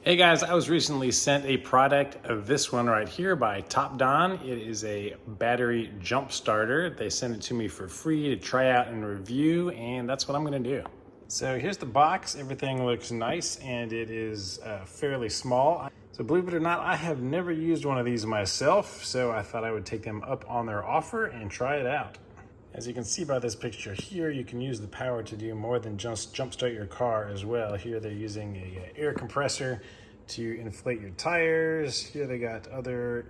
Hey guys, I was recently sent a product of this one right here by TOPDON. It is a battery jump starter. They sent it to me for free to try out and review, and that's what I'm gonna do. So here's the box. Everything looks nice and it is fairly small. So believe it or not, I have never used one of these myself, so I thought I would take them up on their offer and try it out. As you can see by this picture here, you can use the power to do more than just jumpstart your car as well. Here they're using a air compressor to inflate your tires. Here they got other,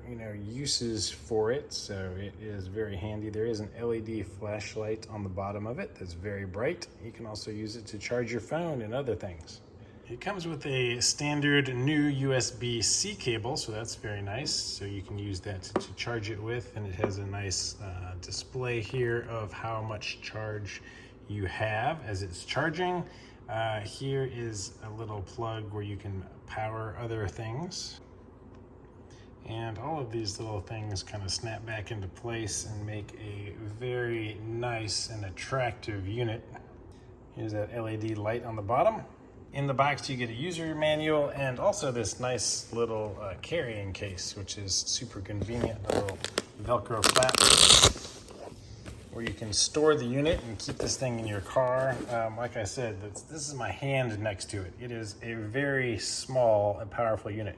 uses for it, so it is very handy. There is an LED flashlight on the bottom of it that's very bright. You can also use it to charge your phone and other things. It comes with a standard new USB-C cable, so that's very nice. So you can use that to charge it with, and it has a nice display here of how much charge you have as it's charging. Here is a little plug where you can power other things. And all of these little things kind of snap back into place and make a very nice and attractive unit. Here's that LED light on the bottom. In the box you get a user manual and also this nice little carrying case, which is super convenient. A little Velcro flap where you can store the unit and keep this thing in your car. Like I said, this is my hand next to it. It is a very small and powerful unit.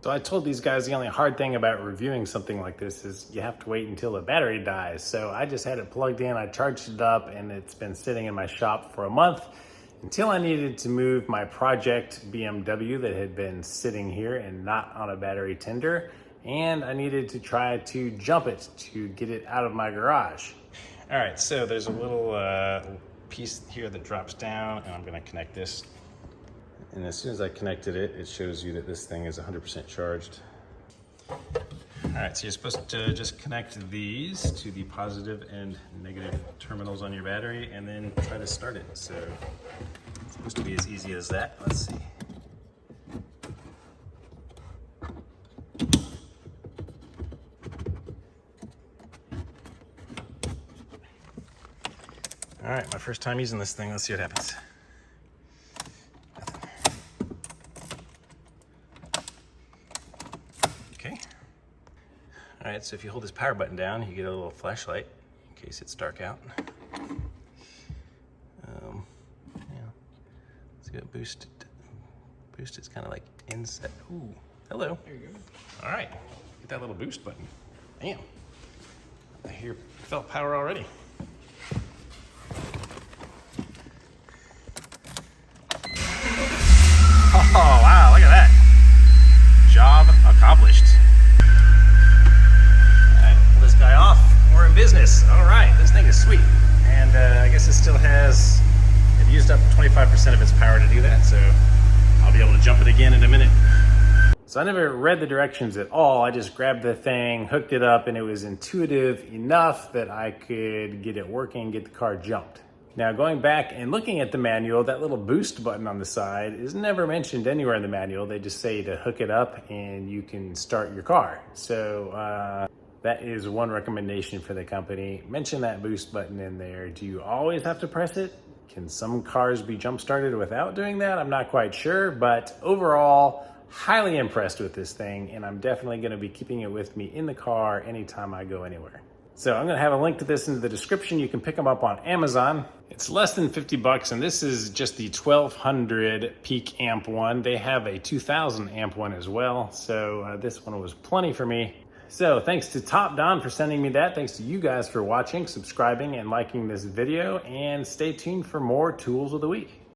So I told these guys the only hard thing about reviewing something like this is you have to wait until the battery dies. So I just had it plugged in, I charged it up, and it's been sitting in my shop for a month until I needed to move my project BMW that had been sitting here and not on a battery tender. And I needed to try to jump it to get it out of my garage. All right, so there's a little piece here that drops down, and I'm gonna connect this. And as soon as I connected it, it shows you that this thing is 100% charged. All right, so you're supposed to just connect these to the positive and negative terminals on your battery and then try to start it. So it's supposed to be as easy as that. Let's see. All right, my first time using this thing. Let's see what happens. Okay. All right, so if you hold this power button down, you get a little flashlight in case it's dark out. Let's go boost it. Boost it's kind of like inside. Ooh, hello. There you go. All right, get that little boost button. Damn, I hear felt power already. Oh, wow, look at that. Job accomplished. All right, pull this guy off. We're in business. All right, this thing is sweet. And I guess it still has, it used up 25% of its power to do that, so I'll be able to jump it again in a minute. So I never read the directions at all. I just grabbed the thing, hooked it up, and it was intuitive enough that I could get it working, get the car jumped. Now going back and looking at the manual, that little boost button on the side is never mentioned anywhere in the manual. They just say to hook it up and you can start your car. So that is one recommendation for the company. Mention that boost button in there. Do you always have to press it? Can some cars be jump started without doing that? I'm not quite sure, but overall, highly impressed with this thing, and I'm definitely gonna be keeping it with me in the car anytime I go anywhere. So I'm gonna have a link to this in the description. You can pick them up on Amazon. It's less than 50 bucks, and this is just the 1200 peak amp one. They have a 2000 amp one as well. So this one was plenty for me. So thanks to TOPDON for sending me that. Thanks to you guys for watching, subscribing, and liking this video, and stay tuned for more tools of the week.